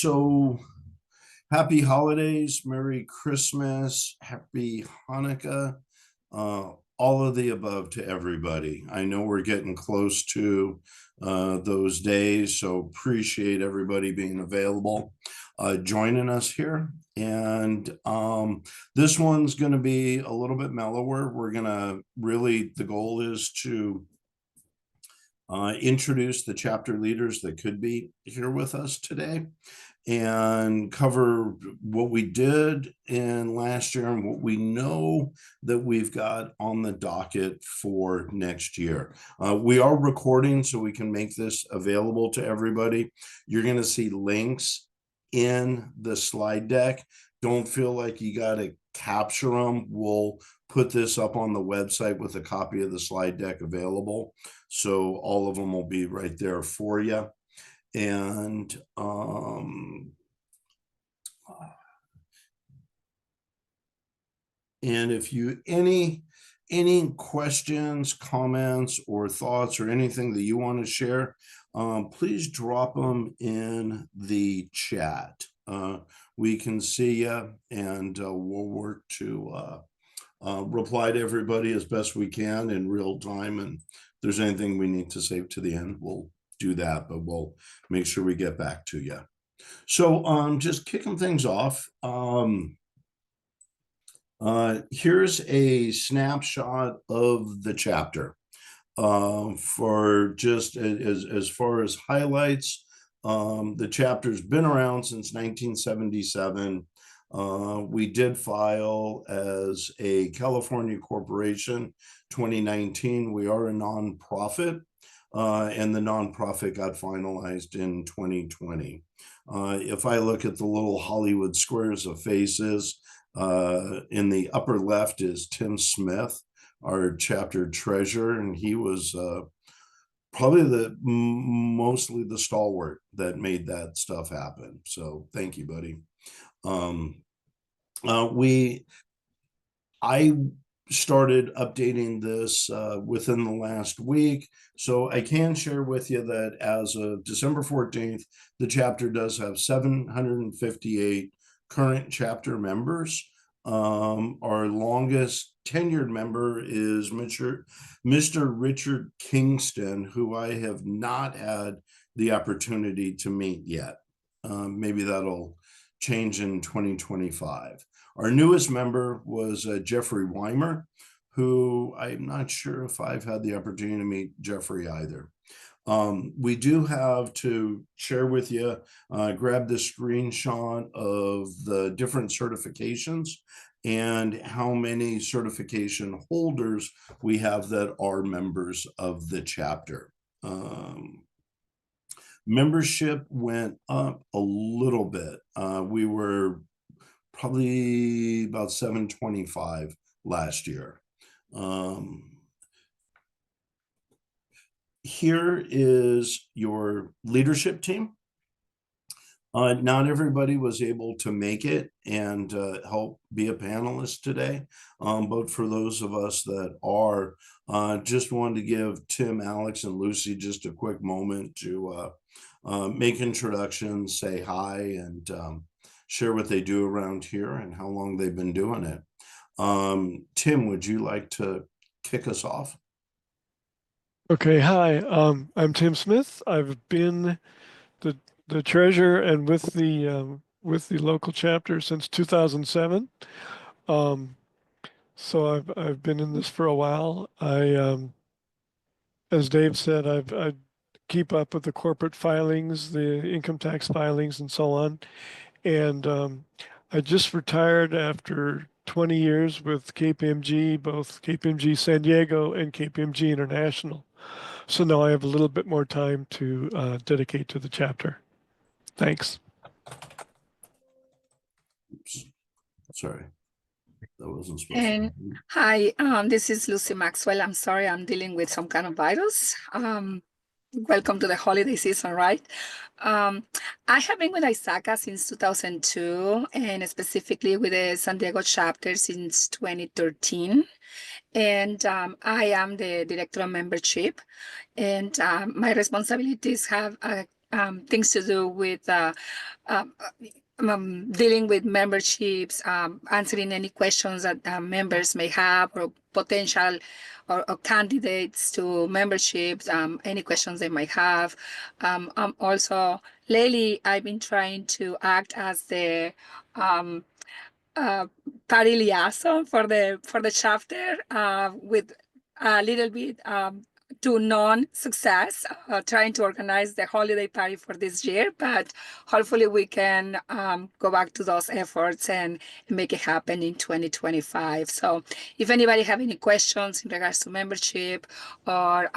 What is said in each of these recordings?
So happy holidays, Merry Christmas, Happy Hanukkah, all of the above to everybody. I know we're getting close to those days, so appreciate everybody being available, joining us here. And this one's going to be a little bit mellower. We're going to really, the goal is to introduce the chapter leaders that could be here with us today and cover what we did in last year and what we know that we've got on the docket for next year. We are recording so we can make this available to everybody. You're going to see links in the slide deck. Don't feel like you got to capture them. We'll put this up on the website with a copy of the slide deck available. So all of them will be right there for you. And if you any questions, comments, or thoughts, or anything that you want to share, please drop them in the chat. We can see you, and we'll work to reply to everybody as best we can in real time. And if there's anything we need to save to the end, we'll do that, but we'll make sure we get back to you. So just kicking things off, here's a snapshot of the chapter. For just as far as highlights, the chapter's been around since 1977. We did file as a California corporation 2019. We are a nonprofit, and the nonprofit got finalized in 2020. If I look at the little Hollywood squares of faces, in the upper left is Tim Smith, our chapter treasurer, and he was probably mostly the stalwart that made that stuff happen. So thank you, buddy. I started updating this within the last week, so I can share with you that as of December 14th, the chapter does have 758 current chapter members. Our longest tenured member is Mr. Richard Kingston, who I have not had the opportunity to meet yet. Maybe that'll change in 2025. Our newest member was Jeffrey Weimer, who I'm not sure if I've had the opportunity to meet Jeffrey either. We do have to share with you, grab the screenshot of the different certifications and how many certification holders we have that are members of the chapter. Membership went up a little bit. We were probably about 725 last year. Here is your leadership team. Not everybody was able to make it and help be a panelist today, but for those of us that are, just wanted to give Tim, Alex, and Lucy just a quick moment to make introductions, say hi, and share what they do around here and how long they've been doing it. Tim, would you like to kick us off? Okay, hi. I'm Tim Smith. I've been the treasurer and with the local chapter since 2007. So I've been in this for a while. As Dave said, I keep up with the corporate filings, the income tax filings, and so on. And I just retired after 20 years with KPMG, both KPMG San Diego and KPMG International. So now I have a little bit more time to dedicate to the chapter. Thanks. Oops. Sorry, that wasn't supposed to. Hi, this is Lucy Maxwell. I'm sorry, I'm dealing with some kind of virus. Welcome to the holiday season, right? I have been with ISACA since 2002, and specifically with the San Diego chapter since 2013. And I am the director of membership. And my responsibilities have things to do with um, dealing with memberships, answering any questions that members may have, or potential or candidates to memberships, any questions they might have. Also, lately, I've been trying to act as the uh, party liaison for the chapter, with a little bit to non-success, trying to organize the holiday party for this year, but hopefully we can go back to those efforts and make it happen in 2025. So if anybody have any questions in regards to membership, or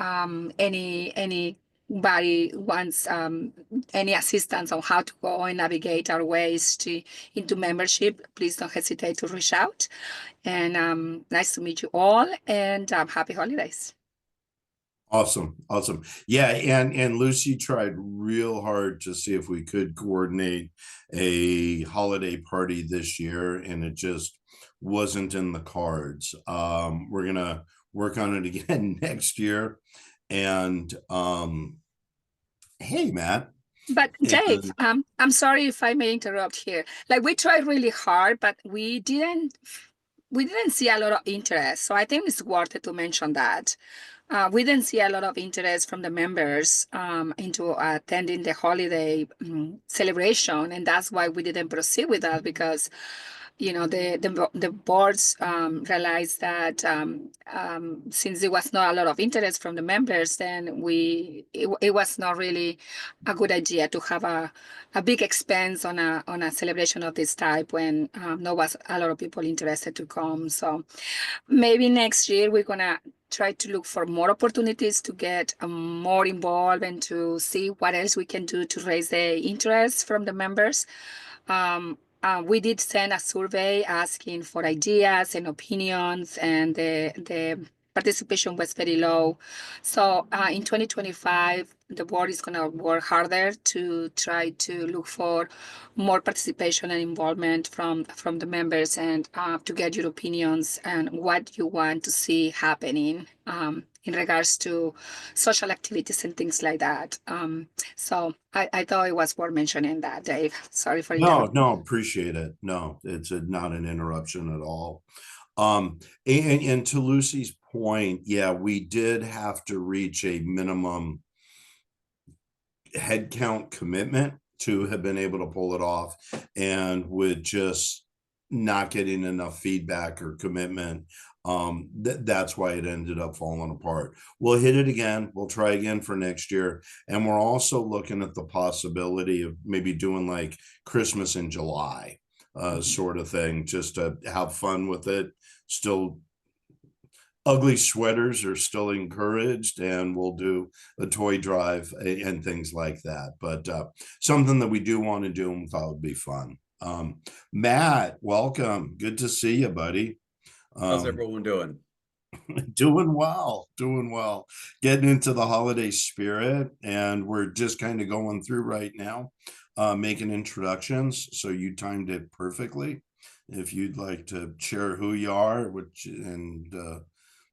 anybody wants any assistance on how to go and navigate our ways into membership, please don't hesitate to reach out. And nice to meet you all, and happy holidays. Awesome. Awesome. Yeah. And Lucy tried real hard to see if we could coordinate a holiday party this year, and it just wasn't in the cards. We're going to work on it again next year. And hey, Matt. But Dave, I'm sorry if I may interrupt here. Like, we tried really hard, but we didn't see a lot of interest. So I think it's worth it to mention that. We didn't see a lot of interest from the members into attending the holiday celebration, and that's why we didn't proceed with that, because the boards realized that since there was not a lot of interest from the members, then it was not really a good idea to have a big expense on a celebration of this type when there was a lot of people interested to come. So maybe next year we're gonna try to look for more opportunities to get more involved and to see what else we can do to raise the interest from the members. We did send a survey asking for ideas and opinions, and the participation was very low. So in 2025, the board is going to work harder to try to look for more participation and involvement from the members, and to get your opinions and what you want to see happening in regards to social activities and things like that. So I thought it was worth mentioning that, Dave. Sorry for interrupting. No, appreciate it. No, it's not an interruption at all. And to Lucy's point, yeah, we did have to reach a minimum headcount commitment to have been able to pull it off, and with just not getting enough feedback or commitment, that's why it ended up falling apart. We'll hit it again. We'll try again for next year. And we're also looking at the possibility of maybe doing like Christmas in July, sort of thing, just to have fun with it. Still, ugly sweaters are still encouraged, and we'll do a toy drive and things like that. But something that we do want to do and thought would be fun. Matt, welcome. Good to see you, buddy. How's everyone doing? Doing well, getting into the holiday spirit, and we're just kind of going through right now, making introductions. So you timed it perfectly. If you'd like to share who you are, and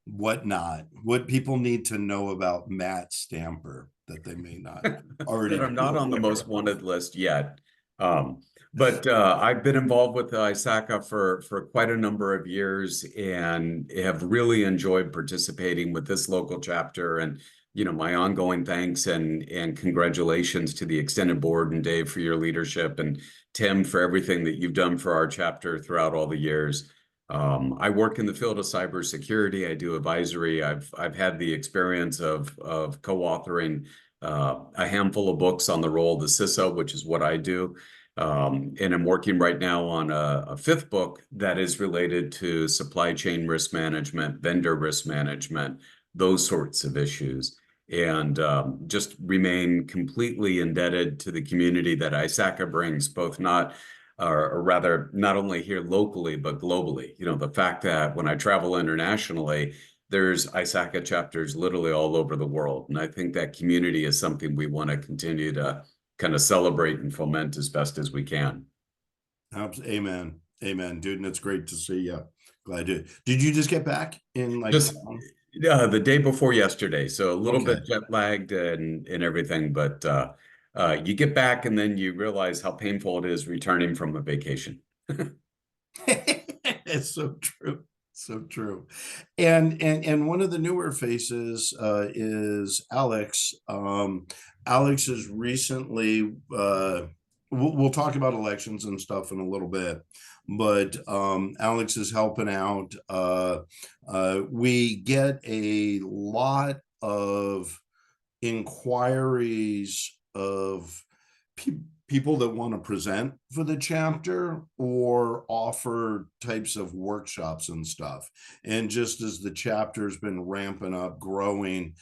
whatnot, what people need to know about Matt Stamper that they may not already. I'm not on the most wanted list yet. But I've been involved with ISACA for quite a number of years, and have really enjoyed participating with this local chapter. And my ongoing thanks and congratulations to the extended board, and Dave for your leadership, and Tim for everything that you've done for our chapter throughout all the years. I work in the field of cybersecurity. I do advisory. I've had the experience of co-authoring a handful of books on the role of the CISO, which is what I do. And I'm working right now on a fifth book that is related to supply chain risk management, vendor risk management, those sorts of issues. And just remain completely indebted to the community that ISACA brings, both not only here locally, but globally. The fact that when I travel internationally, there's ISACA chapters literally all over the world. And I think that community is something we want to continue to kind of celebrate and foment as best as we can. Amen. Dude, and it's great to see you. Glad to. Did you just get back in just the day before yesterday? So a little bit jet lagged and everything, but You get back and then you realize how painful it is returning from a vacation. It's so true. So true. And one of the newer faces is Alex. Alex is recently we'll talk about elections and stuff in a little bit, but Alex is helping out. We get a lot of inquiries of people that want to present for the chapter or offer types of workshops and stuff. And just as the chapter's been ramping up, growing,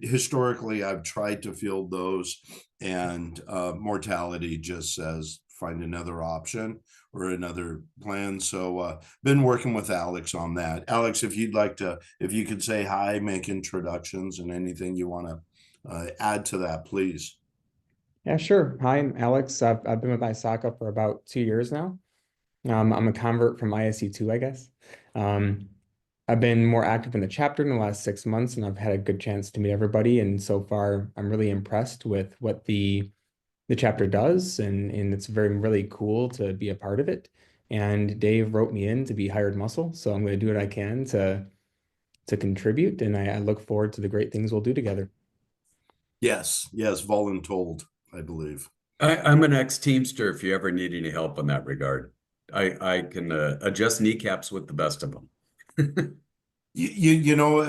historically, I've tried to field those, and mortality just says find another option or another plan. So been working with Alex on that. Alex, if you could say hi, make introductions, and anything you want to add to that, please. Yeah, sure. Hi, I'm Alex. I've been with ISACA for about 2 years now. I'm a convert from ISE2, I guess. I've been more active in the chapter in the last 6 months, and I've had a good chance to meet everybody. And so far, I'm really impressed with what the chapter does, and it's really cool to be a part of it. And Dave wrote me in to be hired muscle, so I'm going to do what I can to contribute, and I look forward to the great things we'll do together. Yes, voluntold, I believe. I'm an ex-Teamster if you ever need any help in that regard. I can adjust kneecaps with the best of them. You know,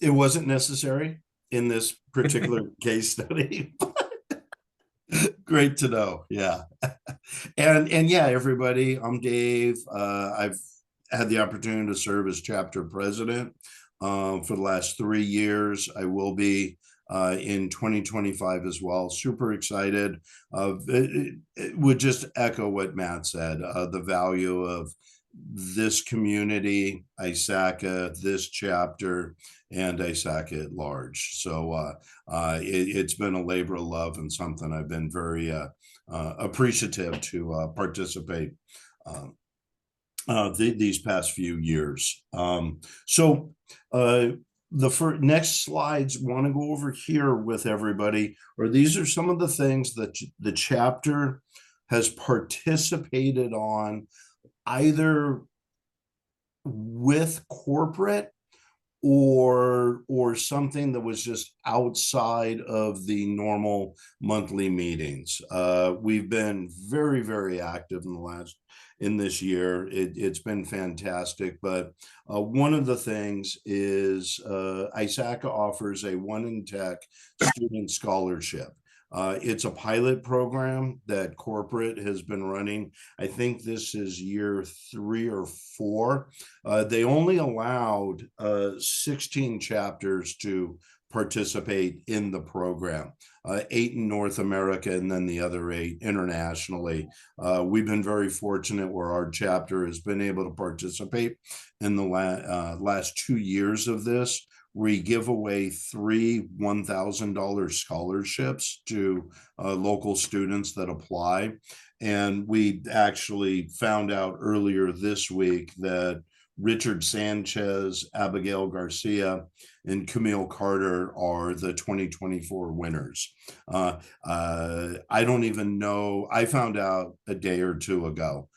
it wasn't necessary in this particular case study. Great to know. Yeah. And yeah, everybody, I'm Dave. I've had the opportunity to serve as chapter president for the last 3 years. I will be in 2025 as well. Super excited. It would just echo what Matt said, the value of this community, ISACA, this chapter, and ISACA at large. So it's been a labor of love and something I've been very appreciative to participate these past few years. The next slides want to go over here with everybody, or these are some of the things that the chapter has participated on, either with corporate or something that was just outside of the normal monthly meetings. We've been very, very active in this year. It's been fantastic. But one of the things is ISACA offers a One in Tech student scholarship. It's a pilot program that corporate has been running. I think this is year 3 or 4. They only allowed 16 chapters to participate in the program, 8 in North America and then the other 8 internationally. We've been very fortunate where our chapter has been able to participate in the last 2 years of this. We give away 3 $1,000 scholarships to local students that apply. And we actually found out earlier this week that Richard Sanchez, Abigail Garcia, and Camille Carter are the 2024 winners. I don't even know. I found out a day or 2 ago.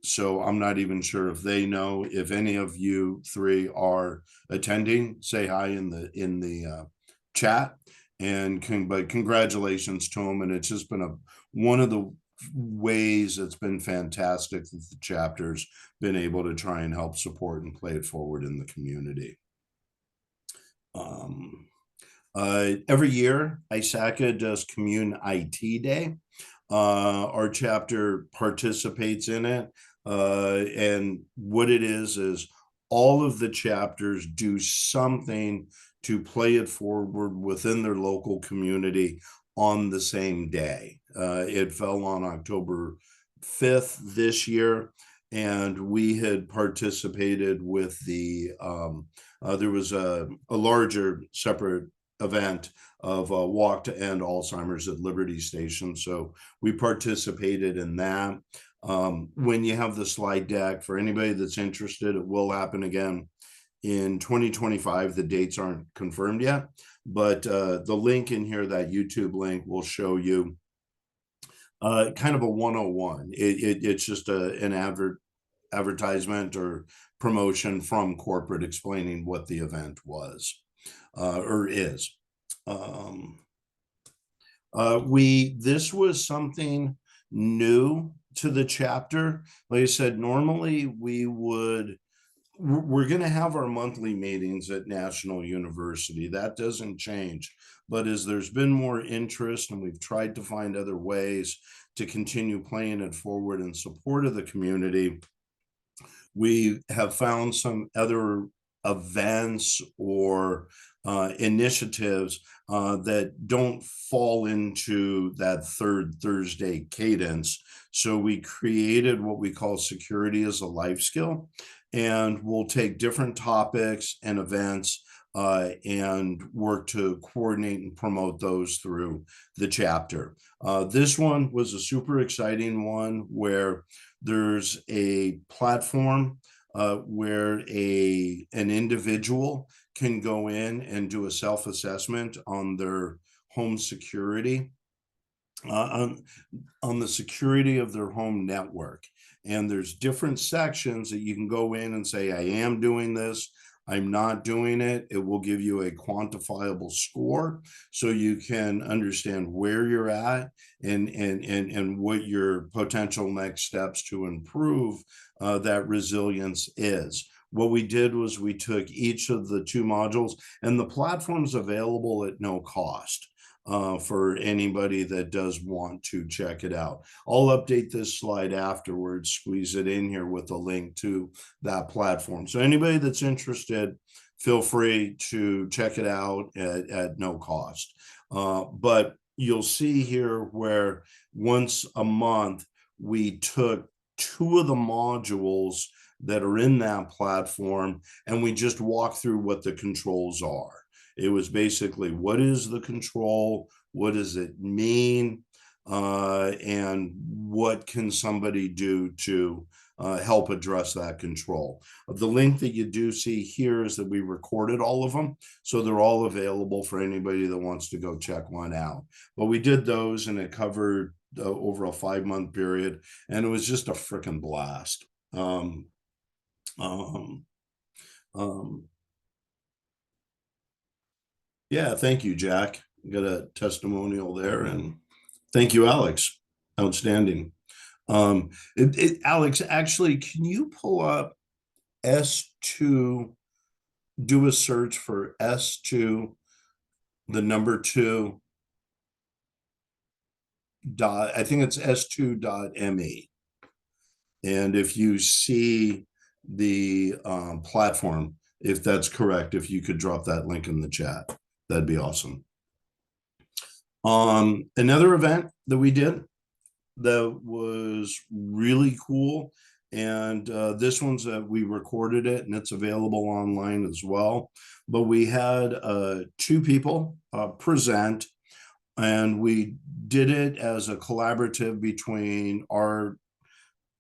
So I'm not even sure if they know. If any of you 3 are attending, say hi in the chat, but congratulations to them. And it's just been one of the ways it's been fantastic that the chapter's been able to try and help support and play it forward in the community. Every year, ISACA does Commune IT Day. Our chapter participates in it. And what it is all of the chapters do something to play it forward within their local community on the same day. It fell on October 5th this year, and we had participated with there was a larger separate event of Walk to End Alzheimer's at Liberty Station. So we participated in that. When you have the slide deck, for anybody that's interested, it will happen again in 2025. The dates aren't confirmed yet, but the link in here, that YouTube link, will show you kind of a 101. It's just an advertisement or promotion from corporate explaining what the event was or is. This was something new to the chapter. Like I said, normally we're going to have our monthly meetings at National University. That doesn't change. But as there's been more interest and we've tried to find other ways to continue playing it forward in support of the community, we have found some other events or initiatives that don't fall into that third Thursday cadence. So we created what we call Security as a Life Skill, and we'll take different topics and events and work to coordinate and promote those through the chapter. This one was a super exciting one where there's a platform where an individual can go in and do a self-assessment on their home security, on the security of their home network. And there's different sections that you can go in and say, I am doing this, I'm not doing it. It will give you a quantifiable score so you can understand where you're at and what your potential next steps to improve that resilience is. What we did was we took each of the 2 modules, and the platform's available at no cost for anybody that does want to check it out. I'll update this slide afterwards, squeeze it in here with a link to that platform. So anybody that's interested, feel free to check it out at no cost. But you'll see here where once a month, we took 2 of the modules that are in that platform, and we just walk through what the controls are. It was basically, what is the control? What does it mean? And what can somebody do to help address that control? The link that you do see here is that we recorded all of them. So they're all available for anybody that wants to go check one out. But we did those, and it covered over a 5-month period. And it was just a freaking blast. Yeah, thank you, Jack. Got a testimonial there, and thank you, Alex. Outstanding. Alex, actually, can you pull up S2, do a search for S2, the number 2 dot, I think it's S2.me. And if you see the platform, if that's correct, if you could drop that link in the chat, that'd be awesome. Another event that we did that was really cool, and this one's we recorded it, and it's available online as well. But we had 2 people present, and we did it as a collaborative between our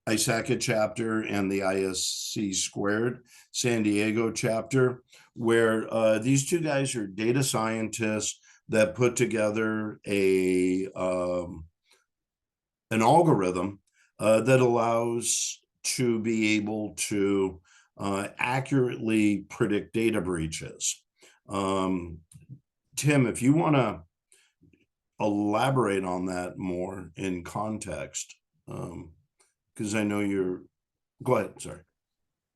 ISACA chapter and the ISC squared San Diego chapter, where these 2 guys are data scientists that put together an algorithm that allows to be able to accurately predict data breaches. Tim, if you want to elaborate on that more in context, because I know you're, go ahead, sorry.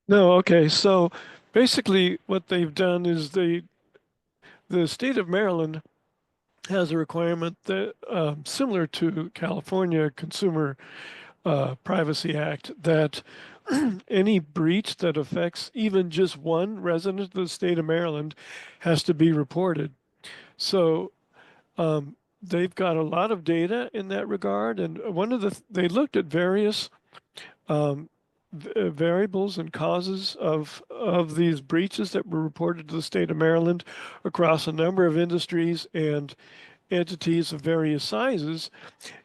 No, okay. So basically what they've done is the state of Maryland has a requirement that similar to California Consumer Privacy Act, that any breach that affects even just one resident of the state of Maryland has to be reported. So they've got a lot of data in that regard, and they looked at various variables and causes of these breaches that were reported to the state of Maryland across a number of industries and entities of various sizes.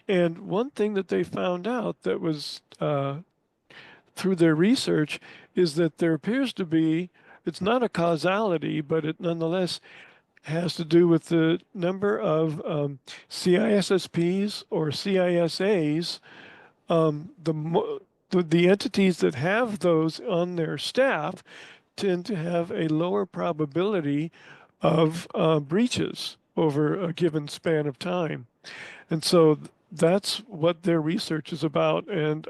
And one thing that they found out that was through their research is that there appears to be, it's not a causality, but it nonetheless has to do with the number of CISSPs or CISAs. The entities that have those on their staff tend to have a lower probability of breaches over a given span of time. And so that's what their research is about. And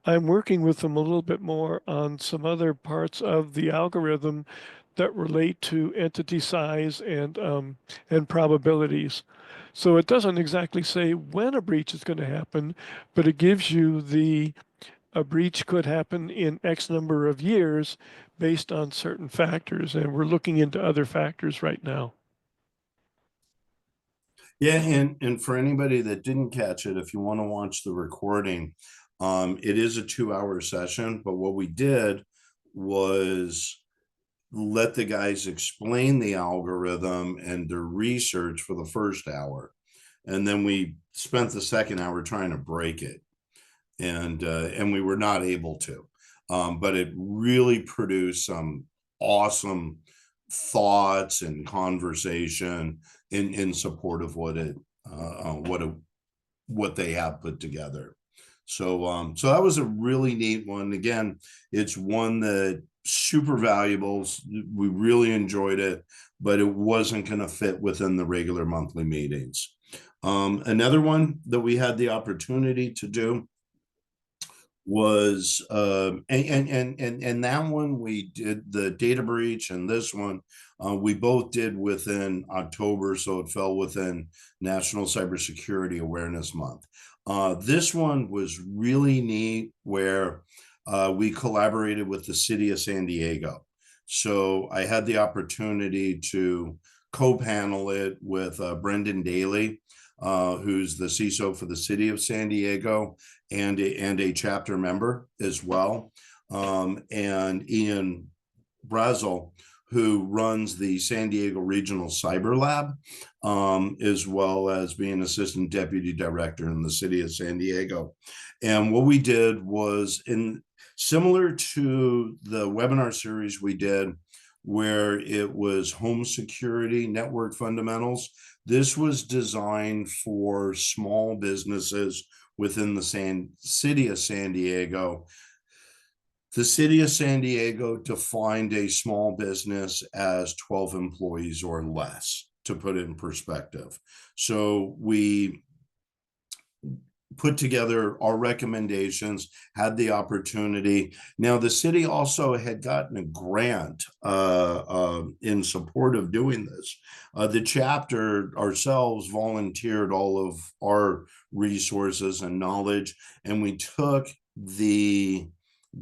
I'm working with them a little bit more on some other parts of the algorithm that relate to entity size and probabilities. So it doesn't exactly say when a breach is going to happen, but it gives you a breach could happen in X number of years based on certain factors, and we're looking into other factors right now. Yeah, and for anybody that didn't catch it, if you want to watch the recording, it is a 2-hour session, but what we did was let the guys explain the algorithm and their research for the first hour. And then we spent the second hour trying to break it. And we were not able to. But it really produced some awesome thoughts and conversation in support of what they have put together. So that was a really neat one. Again, it's one that super valuable. We really enjoyed it, but it wasn't going to fit within the regular monthly meetings. Another one that we had the opportunity to do was and that one we did the data breach, and this one we both did within October, so it fell within National Cybersecurity Awareness Month. This one was really neat, where we collaborated with the city of San Diego. So I had the opportunity to co-panel it with Brendan Daly, who's the CISO for the city of San Diego, and a chapter member as well, and Ian Brazel, who runs the San Diego Regional Cyber Lab, as well as being assistant deputy director in the city of San Diego. And what we did was, similar to the webinar series we did, where it was home security, network fundamentals, this was designed for small businesses within the city of San Diego. The city of San Diego defined a small business as 12 employees or less, to put it in perspective. So we put together our recommendations, had the opportunity. Now, the city also had gotten a grant in support of doing this. The chapter ourselves volunteered all of our resources and knowledge, and we took the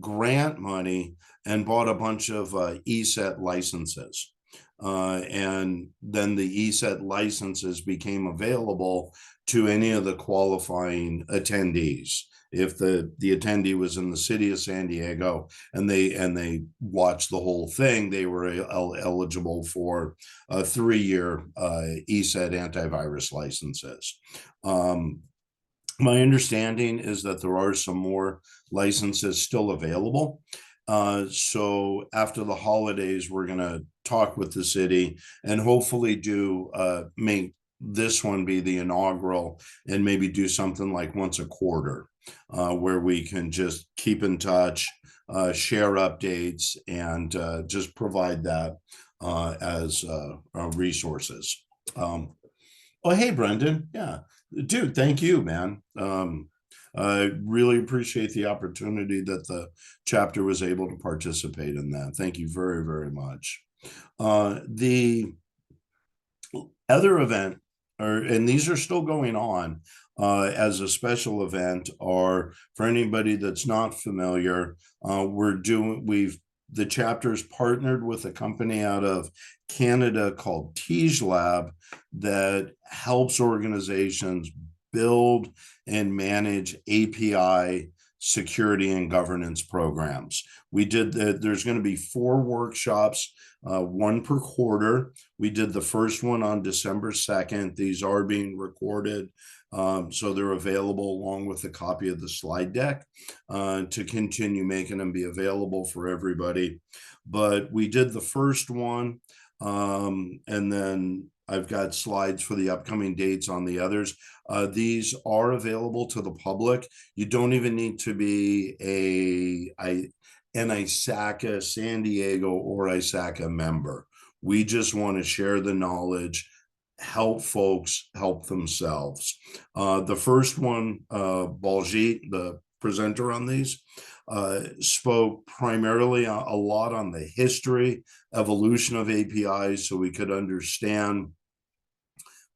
grant money and bought a bunch of ESET licenses. And then the ESET licenses became available to any of the qualifying attendees. If the attendee was in the city of San Diego and they watched the whole thing, they were eligible for a 3-year ESET antivirus licenses. My understanding is that there are some more licenses still available. So after the holidays, we're going to talk with the city and hopefully make this one be the inaugural, and maybe do something like once a quarter, where we can just keep in touch, share updates, and just provide that as resources. Oh, hey, Brendan. Yeah, dude, thank you, man. I really appreciate the opportunity that the chapter was able to participate in that. Thank you very, very much. The other event, and these are still going on as a special event, or for anybody that's not familiar, the chapter's partnered with a company out of Canada called Tige Lab that helps organizations build and manage API security and governance programs. There's going to be 4 workshops, 1 per quarter. We did the first one on December 2nd. These are being recorded, so they're available along with a copy of the slide deck to continue making them be available for everybody. But we did the first one And then I've got slides for the upcoming dates on the others. These are available to the public. You don't even need to be an ISACA San Diego or ISACA member. We just want to share the knowledge, help folks help themselves. The first one, Baljeet, the presenter on these, spoke primarily a lot on the history, evolution of APIs, so we could understand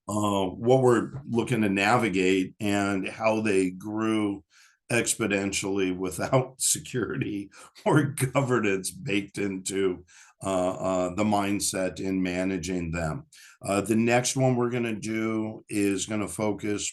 what we're looking to navigate and how they grew exponentially without security or governance baked into the mindset in managing them. The next one we're going to do is going to focus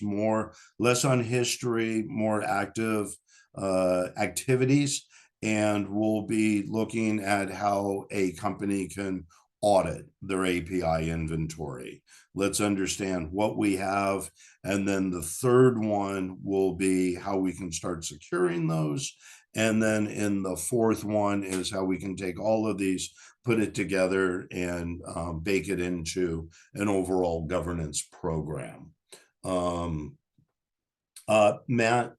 less on history, more active activities, and we'll be looking at how a company can audit their API inventory. Let's understand what we have. And then the third one will be how we can start securing those. And then in the fourth one is how we can take all of these, put it together, and bake it into an overall governance program. Matt,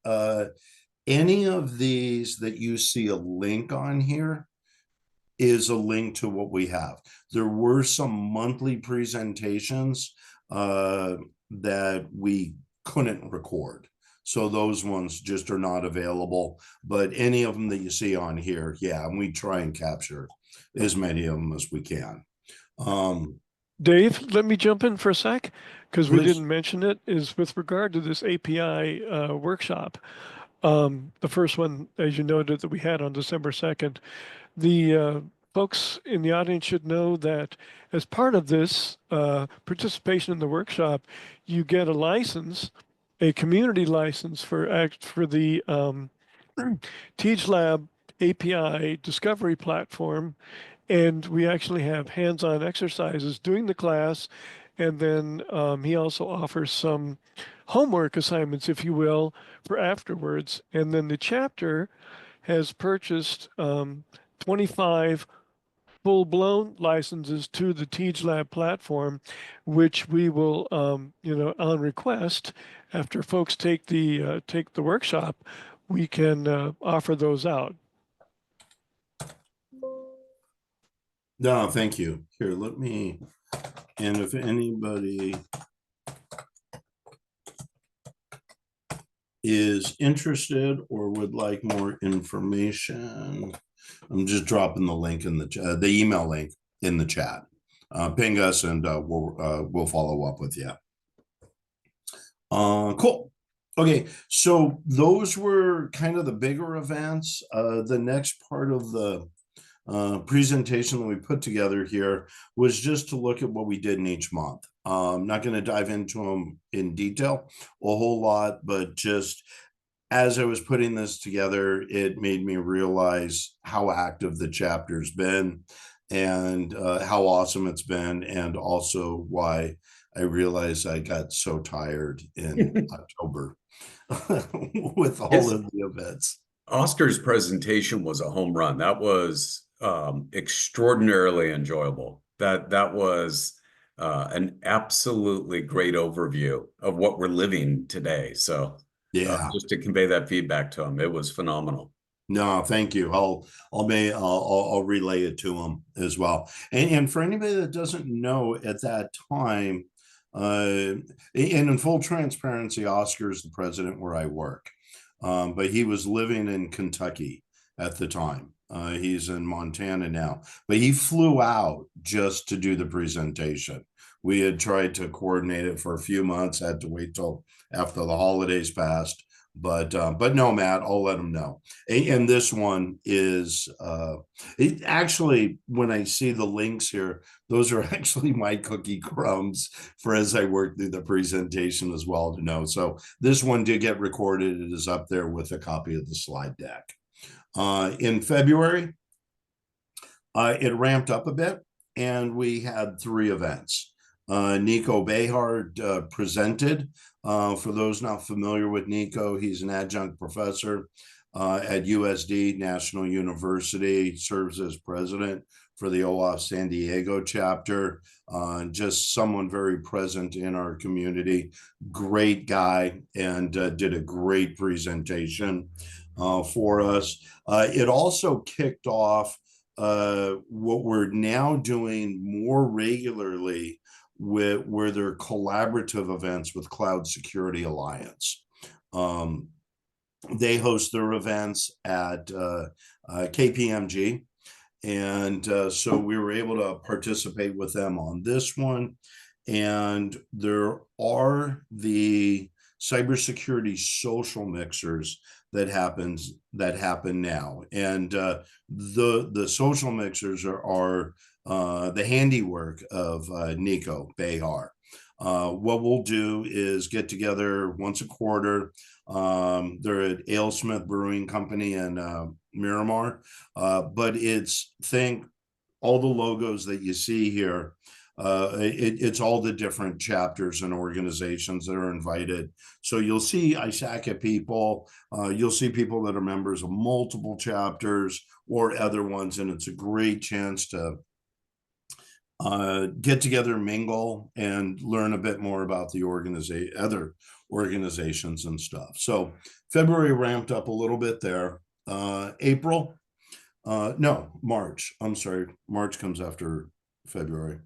any of these that you see a link on here is a link to what we have. There were some monthly presentations that we couldn't record. So those ones just are not available, but any of them that you see on here, yeah, and we try and capture as many of them as we can. Dave, let me jump in for a sec, because we Please. didn't mention it, is with regard to this API workshop. The first one, as you noted, that we had on December 2nd, the folks in the audience should know that as part of this participation in the workshop, you get a license, a community license for the Teach Lab API discovery platform. And we actually have hands-on exercises during the class. And then he also offers some homework assignments, if you will, for afterwards. And then the chapter has purchased 25 full-blown licenses to the Teach Lab platform, which we will, on request, after folks take the workshop, we can offer those out. No, thank you. Here, let me, and if anybody is interested or would like more information, I'm just dropping the link in the email link in the chat. Ping us and we'll follow up with you. Cool. Okay, so those were kind of the bigger events. The next part of the presentation that we put together here was just to look at what we did in each month. I'm not going to dive into them in detail a whole lot, but just as I was putting this together, it made me realize how active the chapter's been and how awesome it's been, and also why I realized I got so tired in October with all of the events. Oscar's presentation was a home run. That was extraordinarily enjoyable. That was an absolutely great overview of what we're living today. So yeah, just to convey that feedback to him, it was phenomenal. No, thank you. I'll relay it to him as well. And for anybody that doesn't know, at that time, and in full transparency, Oscar is the president where I work, but he was living in Kentucky at the time. He's in Montana now, but he flew out just to do the presentation. We had tried to coordinate it for a few months, had to wait till after the holidays passed. But no, Matt, I'll let him know. And this one is it actually, when I see the links here, those are actually my cookie crumbs for as I work through the presentation as well to know. So this one did get recorded. It is up there with a copy of the slide deck. In February, it ramped up a bit, and we had 3 events. Nico Behard presented. For those not familiar with Nico, he's an adjunct professor at USD, National University, serves as president for the OAF San Diego chapter. Just someone very present in our community, great guy, and did a great presentation for us. It also kicked off what we're now doing more regularly where there are collaborative events with Cloud Security Alliance. They host their events at KPMG. And so we were able to participate with them on this one. And there are the cybersecurity social mixers that happen now. And the social mixers are the handiwork of Nico Behar. What we'll do is get together once a quarter. They're at Alesmith Brewing Company in Miramar, but think all the logos that you see here. It's all the different chapters and organizations that are invited. So you'll see ISACA people, you'll see people that are members of multiple chapters or other ones, and it's a great chance to get together, mingle, and learn a bit more about the other organizations and stuff. So February ramped up a little bit there. April, no, March. I'm sorry, March comes after February.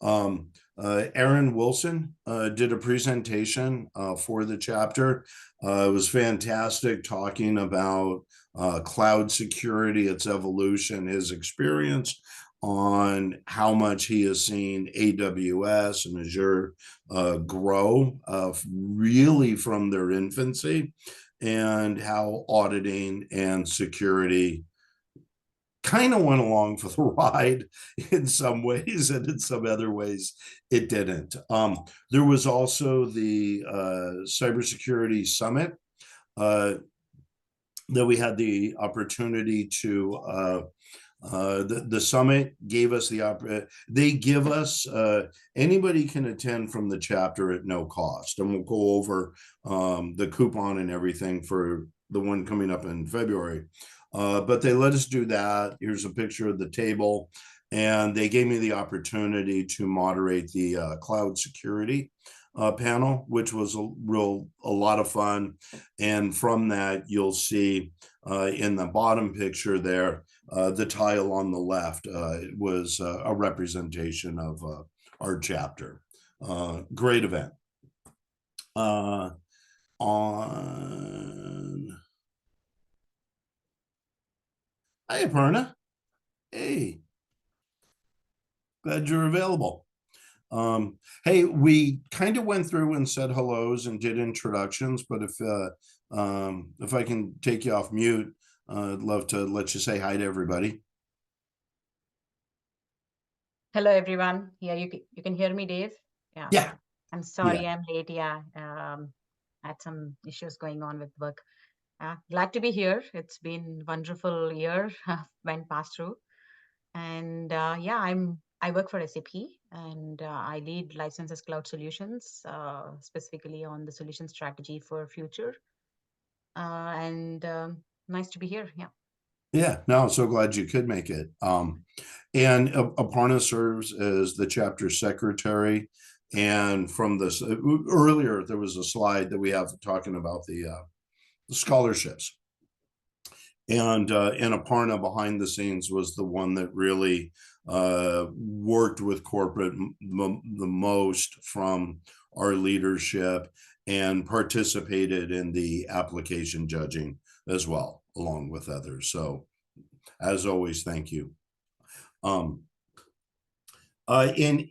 Aaron Wilson did a presentation for the chapter. It was fantastic, talking about cloud security, its evolution, his experience on how much he has seen AWS and Azure grow really from their infancy, and how auditing and security kind of went along for the ride in some ways, and in some other ways it didn't. There was also the cybersecurity summit that we had the opportunity to the summit gave us they give us anybody can attend from the chapter at no cost, and we'll go over the coupon and everything for the one coming up in February, but they let us do that. Here's a picture of the table, and they gave me the opportunity to moderate the cloud security panel, which was a lot of fun. And from that, you'll see in the bottom picture there, the tile on the left was a representation of our chapter. Great event. On Hi, Aparna. Hey, glad you're available. Hey, we kind of went through and said hellos and did introductions, but if I can take you off mute, I'd love to let you say hi to everybody. Hello, everyone. Yeah, you can hear me, Dave? Yeah. Yeah. I'm sorry I'm late. Yeah. Had some issues going on with work. Glad to be here. It's been wonderful year went past through. And yeah, I work for SAP, and I lead licenses cloud solutions, specifically on the solution strategy for future. And nice to be here. Yeah. Yeah, no, so glad you could make it. And Aparna serves as the chapter secretary. And from this earlier, there was a slide that we have talking about the scholarships. And Aparna behind the scenes was the one that really worked with corporate the most from our leadership, and participated in the application judging as well, along with others. So as always, thank you. In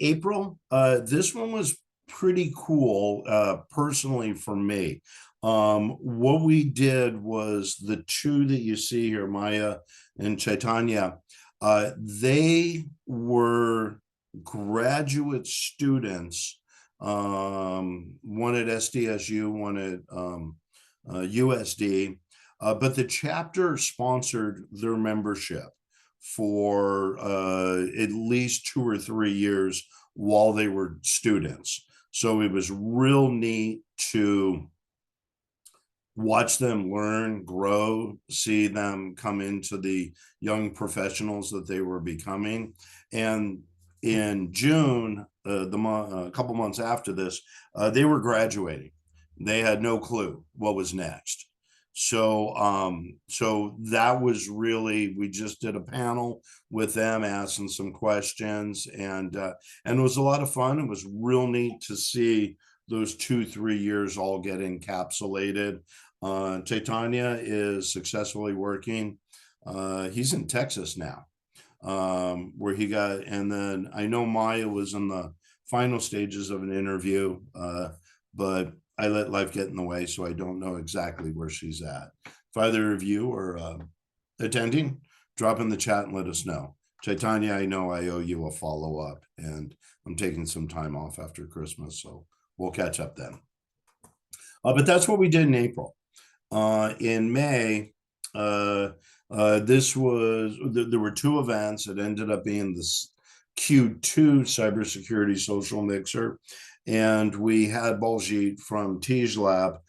April, this one was pretty cool personally for me. What we did was the two that you see here, Maya and Chaitanya, they were graduate students, one at SDSU, one at USD, but the chapter sponsored their membership for at least 2 or 3 years while they were students. So it was real neat to watch them learn, grow, see them come into the young professionals that they were becoming. And in June, a couple months after this, they were graduating. They had no clue what was next. So that was really, we just did a panel with them, asking some questions, and it was a lot of fun. It was real neat to see those 2-3 years all get encapsulated. Chaitanya is successfully working. He's in Texas now, where he got, and then I know Maya was in the final stages of an interview, but I let life get in the way, so I don't know exactly where she's at. If either of you are attending, drop in the chat and let us know. Chaitanya, I know I owe you a follow-up, and I'm taking some time off after Christmas, so we'll catch up then. But that's what we did in April. In May, this was, there were 2 events. It ended up being this Q2 cybersecurity social mixer. And we had Baljit from Tej Lab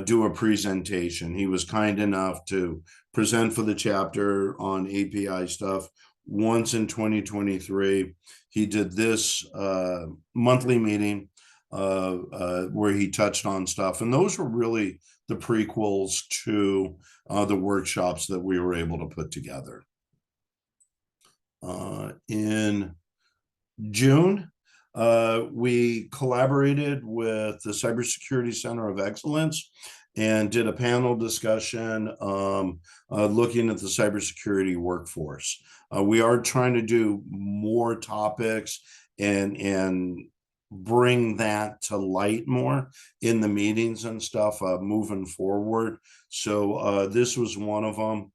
do a presentation. He was kind enough to present for the chapter on API stuff once in 2023. He did this monthly meeting where he touched on stuff. And those were really the prequels to the workshops that we were able to put together. In June, we collaborated with the Cybersecurity Center of Excellence and did a panel discussion looking at the cybersecurity workforce. We are trying to do more topics and bring that to light more in the meetings and stuff moving forward. So this was one of them.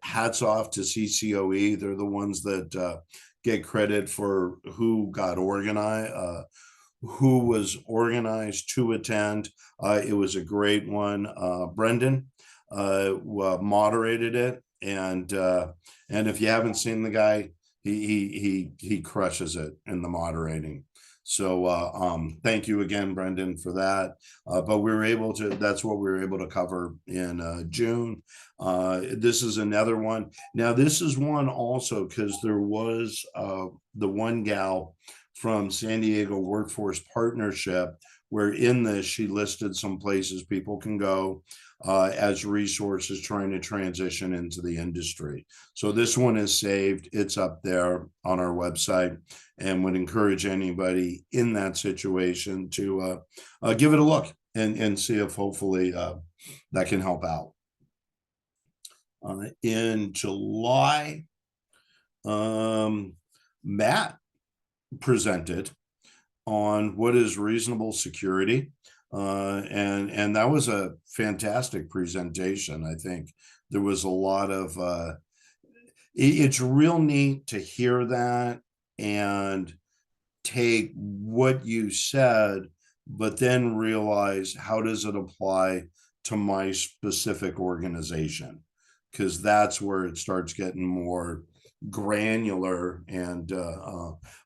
Hats off to CCOE. They're the ones that get credit for who got organized, who was organized to attend. It was a great one. Brendan moderated it, and if you haven't seen the guy, he crushes it in the moderating. So thank you again, Brendan, for that. But we were able to, that's what we were able to cover in June. This is another one. Now, this is one also because there was the one gal from San Diego Workforce Partnership, where in this, she listed some places people can go as resources trying to transition into the industry. So this one is saved. It's up there on our website, and would encourage anybody in that situation to give it a look and see if hopefully that can help out. In July, Matt presented on what is reasonable security. And that was a fantastic presentation. I think there was a lot of, it's real neat to hear that and take what you said, but then realize, how does it apply to my specific organization? Because that's where it starts getting more granular. And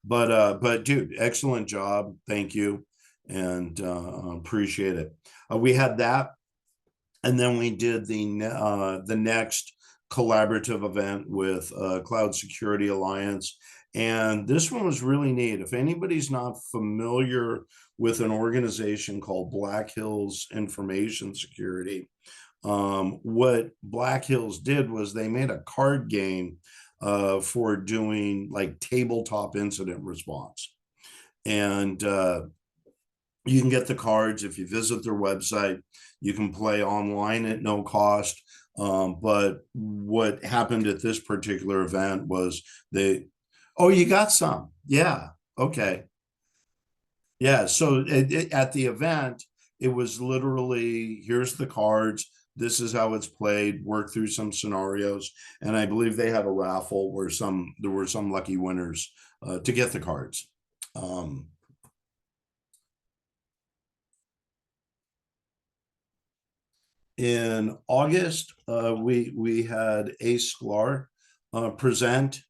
but dude, excellent job, thank you, and appreciate it. We had that, and then we did the next collaborative event with Cloud Security Alliance, and this one was really neat. If anybody's not familiar with an organization called Black Hills Information Security, what Black Hills did was they made a card game for doing like tabletop incident response. And you can get the cards if you visit their website. You can play online at no cost. But what happened at this particular event was oh, you got some? Yeah, okay. Yeah, so at the event, it was literally, here's the cards, this is how it's played, work through some scenarios, and I believe they had a raffle where there were some lucky winners to get the cards. In August, we had Ace Sklar present,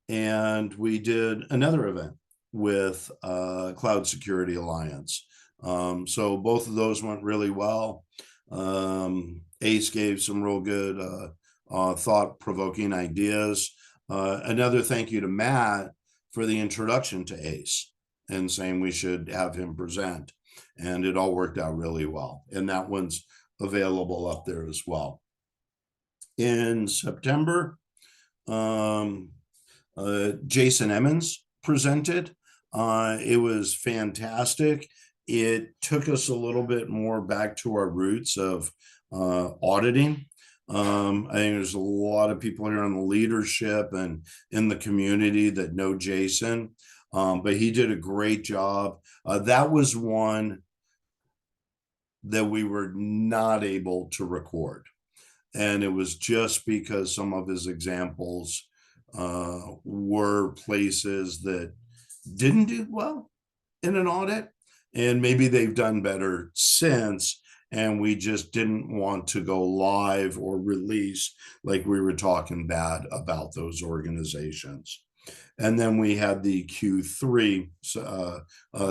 and we did another event with Cloud Security Alliance. So both of those went really well. Ace gave some real good thought-provoking ideas. Another thank you to Matt for the introduction to Ace and saying we should have him present. And it all worked out really well. And that one's available up there as well. In September, Jason Emmons presented. It was fantastic. It took us a little bit more back to our roots of auditing. I think there's a lot of people here in the leadership and in the community that know Jason, but he did a great job. That was one that we were not able to record. And it was just because some of his examples were places that didn't do well in an audit, and maybe they've done better since, and we just didn't want to go live or release like we were talking bad about those organizations. And then we had the Q3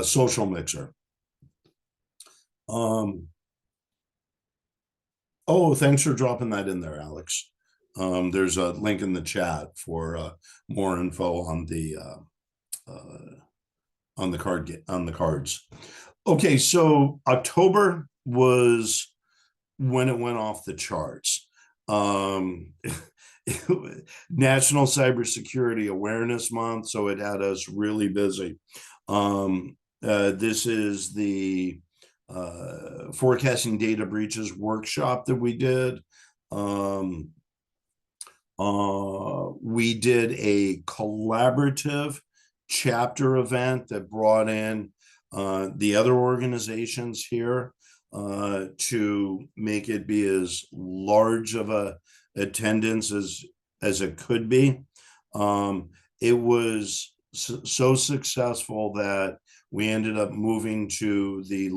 social mixer. Oh, thanks for dropping that in there, Alex. There's a link in the chat for more info on the cards. Okay, so October was when it went off the charts. National Cybersecurity Awareness Month, so it had us really busy. This is the forecasting data breaches workshop that we did. We did a collaborative chapter event that brought in the other organizations here to make it be as large of a attendance as it could be. It was so successful that we ended up moving to a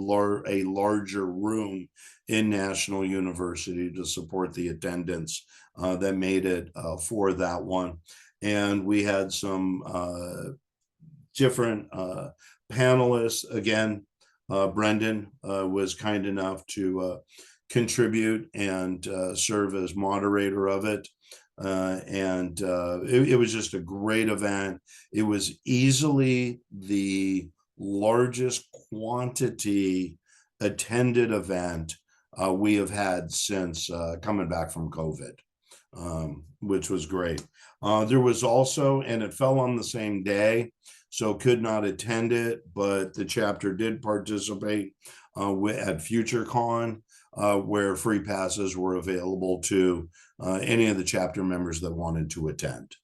larger room in National University to support the attendance that made it for that one. And we had some different panelists. Again, Brendan was kind enough to contribute and serve as moderator of it. It was just a great event. It was easily the largest quantity attended event we have had since coming back from COVID, which was great. There was also, and it fell on the same day, so could not attend it, but the chapter did participate at FutureCon, where free passes were available to any of the chapter members that wanted to attend.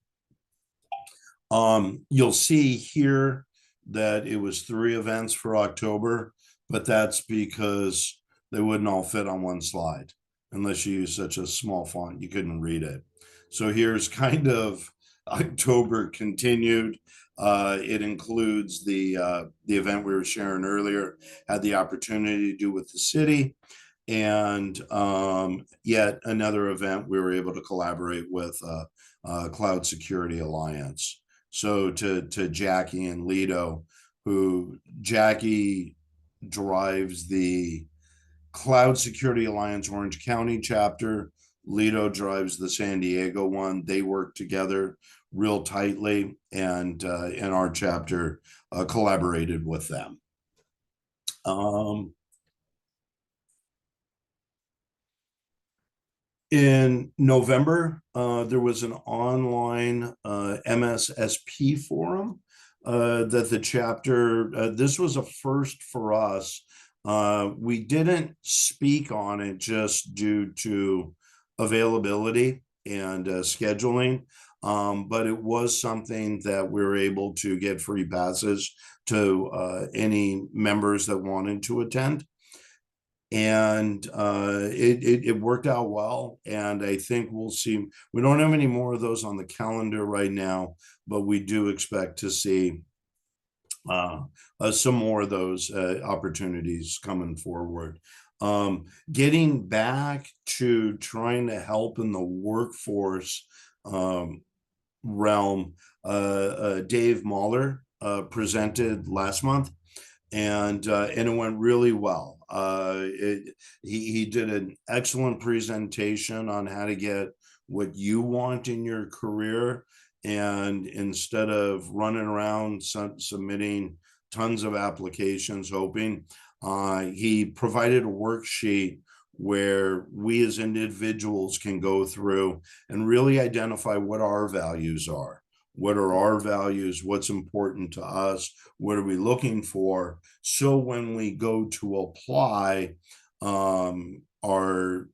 You'll see here that it was 3 events for October, but that's because they wouldn't all fit on one slide. Unless you use such a small font, you couldn't read it. So here's kind of October continued. It includes the event we were sharing earlier, had the opportunity to do with the city, and yet another event we were able to collaborate with Cloud Security Alliance. So to Jackie and Lido, who Jackie drives the Cloud Security Alliance Orange County chapter, Lido drives the San Diego one. They work together real tightly, and in our chapter collaborated with them. In November, there was an online MSSP forum that the chapter, this was a first for us. We didn't speak on it just due to availability and scheduling, but it was something that we were able to get free passes to any members that wanted to attend. And it worked out well, and I think we'll see. We don't have any more of those on the calendar right now, but we do expect to see some more of those opportunities coming forward. Getting back to trying to help in the workforce realm, Dave Mahler presented last month, and it went really well. He did an excellent presentation on how to get what you want in your career, and instead of running around submitting tons of applications hoping, he provided a worksheet where we as individuals can go through and really identify what our values are. What are our values? What's important to us? What are we looking for? So when we go to apply, our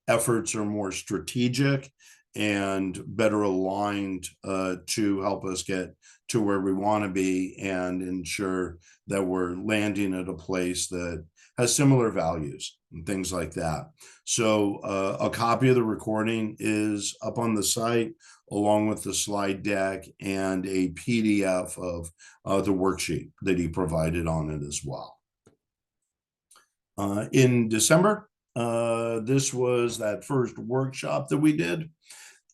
efforts are more strategic and better aligned to help us get to where we want to be and ensure that we're landing at a place that has similar values and things like that. So a copy of the recording is up on the site, along with the slide deck and a PDF of the worksheet that he provided on it as well. In December, this was that first workshop that we did,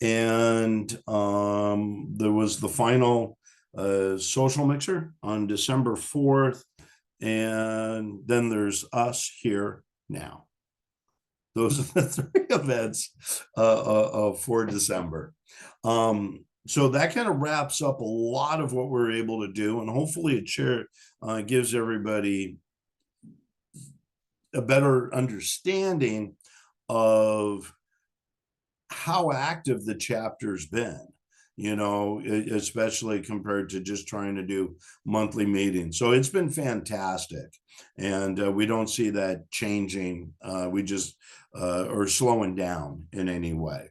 and there was the final social mixer on December 4th, and then there's us here now. Those are the three events for December. So that kind of wraps up a lot of what we're able to do, and hopefully it gives everybody a better understanding of how active the chapter's been, you know, especially compared to just trying to do monthly meetings. So it's been fantastic, and we don't see that changing. We just are slowing down in any way.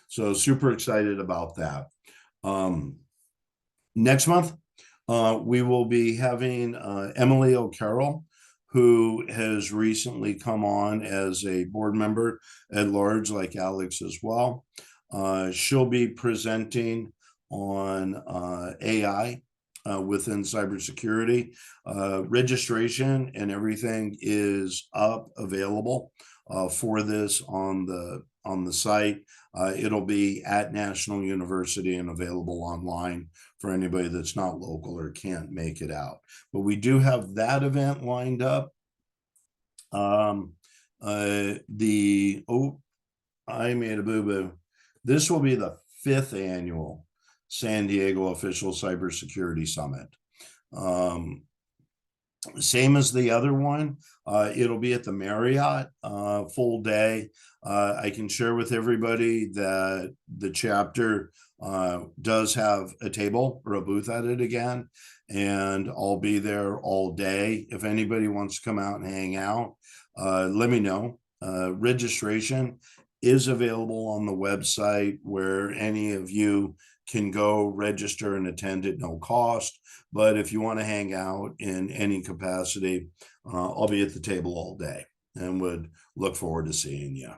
So super excited about that. Next month, we will be having Emily O'Carroll, who has recently come on as a board member at large, like Alex as well. She'll be presenting on AI within cybersecurity. Registration and everything is up, available for this on the site. It'll be at National University and available online for anybody that's not local or can't make it out. But we do have that event lined up. I made a boo-boo. This will be the 5th annual San Diego Official Cybersecurity Summit. Same as the other one. It'll be at the Marriott, full day. I can share with everybody that the chapter does have a table or a booth at it again, and I'll be there all day. If anybody wants to come out and hang out, let me know. Registration is available on the website, where any of you can go register and attend at no cost. But if you want to hang out in any capacity, I'll be at the table all day and would look forward to seeing you.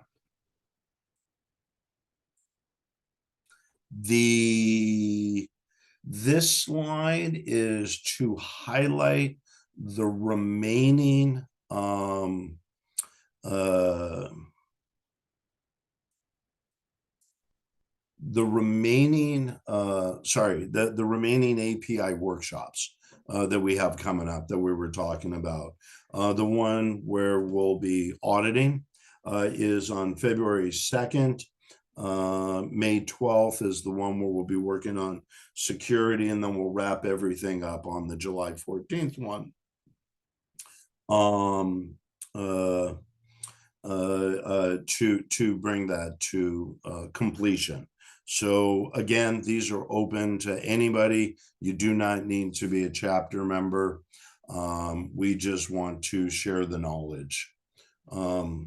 This slide is to highlight the remaining the remaining API workshops that we have coming up that we were talking about. The one where we'll be auditing is on February 2nd. May 12th is the one where we'll be working on security, and then we'll wrap everything up on the July 14th one. To bring that to completion. So again, these are open to anybody. You do not need to be a chapter member. We just want to share the knowledge. Oh,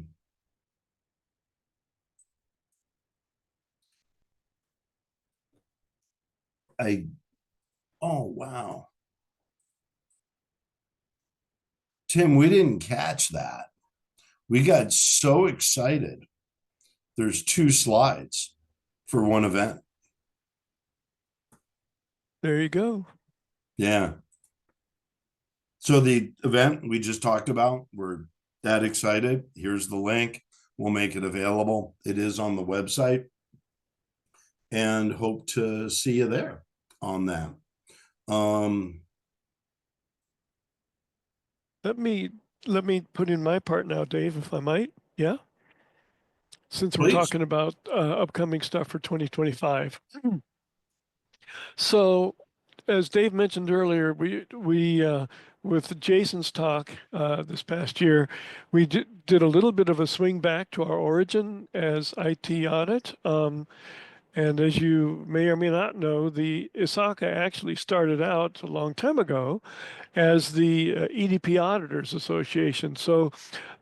wow. Tim, we didn't catch that. We got so excited. There's 2 slides for one event. There you go. Yeah. So the event we just talked about, we're that excited. Here's the link. We'll make it available. It is on the website, and hope to see you there on that. Let me put in my part now, Dave, if I might. Yeah. Since we're Please. talking about upcoming stuff for 2025. So, as Dave mentioned earlier, we with Jason's talk this past year, we did a little bit of a swing back to our origin as IT audit. And as you may or may not know, the ISACA actually started out a long time ago as the EDP Auditors Association. So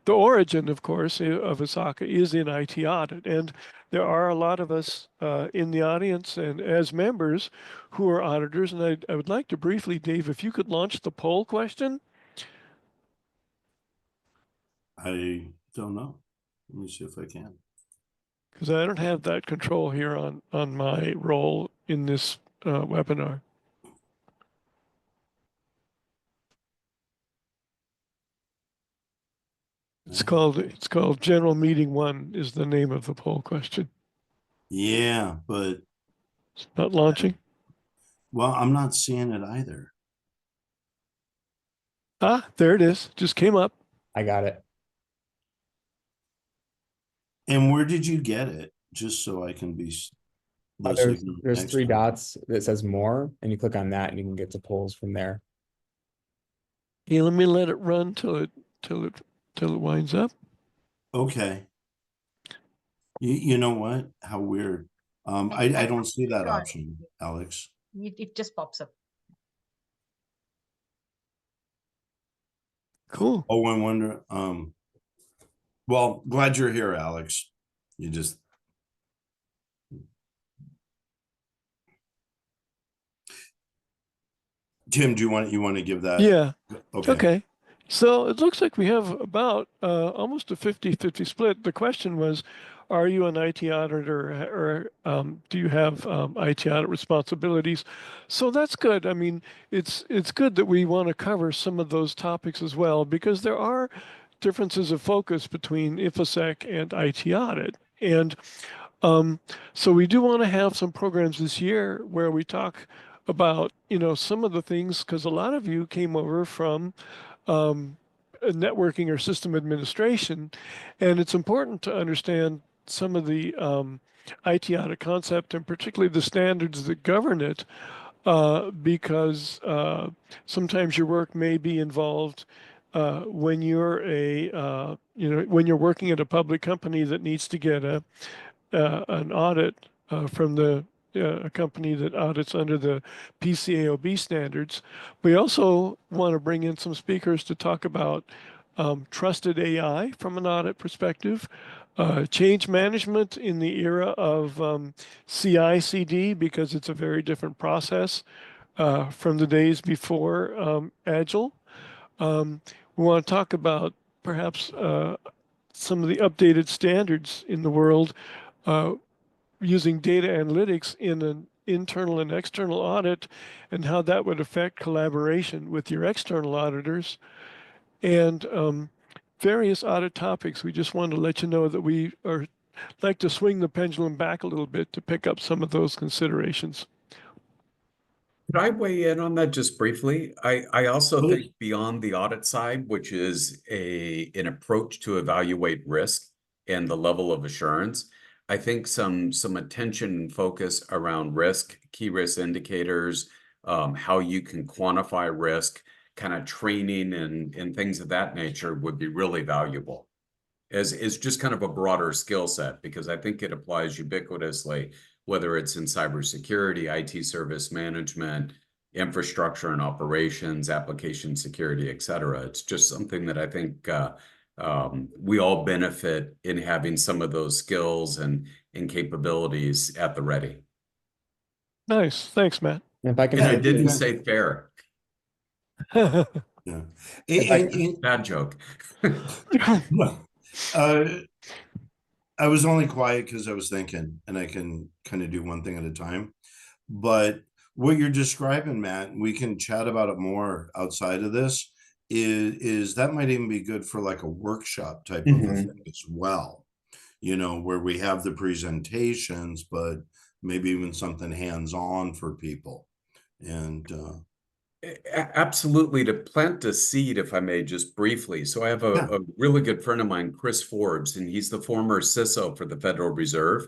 the origin, of course, of ISACA is in IT audit. And there are a lot of us in the audience and as members who are auditors. And I would like to briefly, Dave, if you could launch the poll question. I don't know. Let me see if I can. Because I don't have that control here on my role in this webinar. It's called General Meeting 1 is the name of the poll question. Yeah, but It's not launching. well, I'm not seeing it either. Ah, there it is. Just came up. I got it. And where did you get it? Just so I can be listening. There's three dots that says more, and you click on that and you can get to polls from there. Yeah, let me let it run till it winds up. Okay. You know what? How weird. I don't see that option, Alex. It just pops up. Cool. Oh, I wonder. Well, glad you're here, Alex. You just Tim, do you want to give that? Yeah. Okay. Okay. So it looks like we have about almost a 50-50 split. The question was, are you an IT auditor or do you have IT audit responsibilities? So that's good. I mean, it's good that we want to cover some of those topics as well, because there are differences of focus between InfoSec and IT audit. And so we do want to have some programs this year where we talk about, some of the things, because a lot of you came over from networking or system administration, and it's important to understand some of the IT audit concept and particularly the standards that govern it, because sometimes your work may be involved when you're when you're working at a public company that needs to get an audit from a company that audits under the PCAOB standards. We also want to bring in some speakers to talk about trusted AI from an audit perspective, change management in the era of CI/CD, because it's a very different process from the days before Agile. We want to talk about perhaps some of the updated standards in the world using data analytics in an internal and external audit and how that would affect collaboration with your external auditors and various audit topics. We just wanted to let you know that we are like to swing the pendulum back a little bit to pick up some of those considerations. Could I weigh in on that just briefly? I also Please. think beyond the audit side, which is an approach to evaluate risk and the level of assurance, I think some attention and focus around risk, key risk indicators, how you can quantify risk, kind of training and things of that nature would be really valuable as is just kind of a broader skill set, because I think it applies ubiquitously, whether it's in cybersecurity, IT service management, infrastructure and operations, application security, et cetera. It's just something that I think we all benefit in having some of those skills and capabilities at the ready. Nice. Thanks, Matt. If I can, And I didn't say fair. Yeah. Bad joke. I was only quiet because I was thinking, and I can kind of do one thing at a time. But what you're describing, Matt, we can chat about it more outside of this, is that might even be good for like a workshop type of a thing as well, where we have the presentations, but maybe even something hands-on for people. And Absolutely. To plant a seed, if I may, just briefly. So I have a really good friend of mine, Chris Forbes, and he's the former CISO for the Federal Reserve.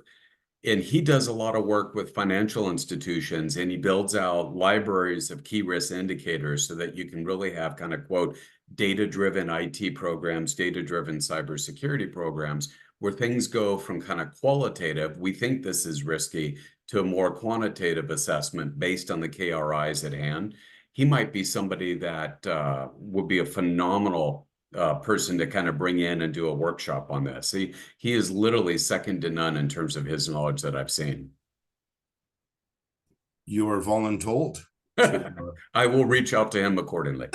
And he does a lot of work with financial institutions, and he builds out libraries of key risk indicators so that you can really have kind of, quote, data-driven IT programs, data-driven cybersecurity programs, where things go from kind of qualitative, we think this is risky, to a more quantitative assessment based on the KRIs at hand. He might be somebody that would be a phenomenal person to kind of bring in and do a workshop on this. He is literally second to none in terms of his knowledge that I've seen. You are voluntold. I will reach out to him accordingly.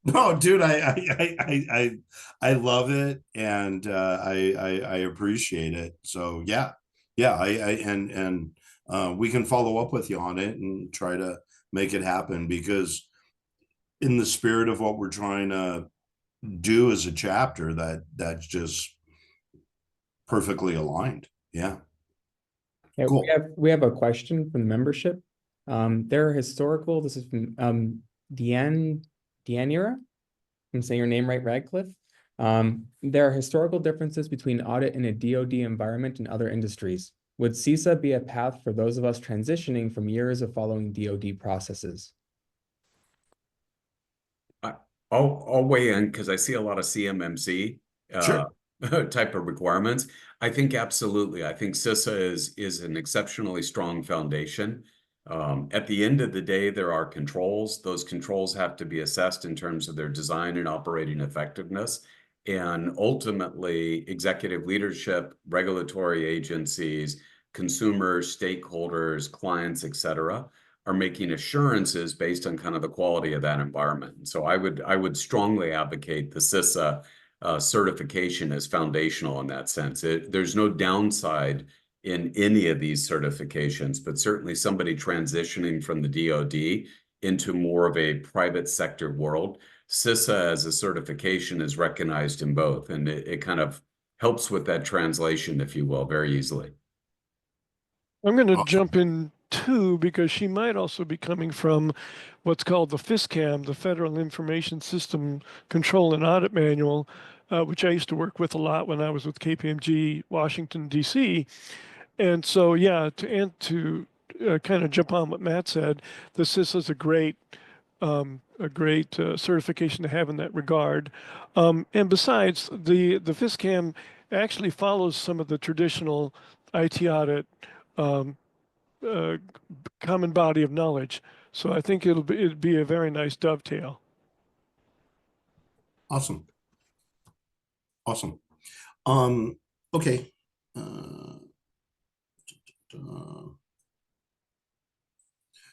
No, dude, I love it, and I appreciate it. So yeah, we can follow up with you on it and try to make it happen, because in the spirit of what we're trying to do as a chapter, that's just perfectly aligned. Yeah. Yeah, Cool. we have a question from the membership. There are historical, this is from Deanira. I'm saying your name right, Radcliffe. There are historical differences between audit in a DoD environment and other industries. Would CISA be a path for those of us transitioning from years of following DoD processes? I'll weigh in because I see a lot of CMMC Sure. type of requirements. I think absolutely. I think CISA is an exceptionally strong foundation. At the end of the day, there are controls. Those controls have to be assessed in terms of their design and operating effectiveness. And ultimately, executive leadership, regulatory agencies, consumers, stakeholders, clients, et cetera, are making assurances based on kind of the quality of that environment. So I would strongly advocate the CISA certification as foundational in that sense. There's no downside in any of these certifications, but certainly somebody transitioning from the DoD into more of a private sector world, CISA as a certification is recognized in both, and it kind of helps with that translation, if you will, very easily. I'm going to jump in too, because she might also be coming from what's called the FISCAM, the Federal Information System Control and Audit Manual, which I used to work with a lot when I was with KPMG, Washington, D.C. And so, yeah, to kind of jump on what Matt said, the CISA is a great certification to have in that regard. And besides, the FISCAM actually follows some of the traditional IT audit common body of knowledge. So I think it'd be a very nice dovetail. Awesome. Okay.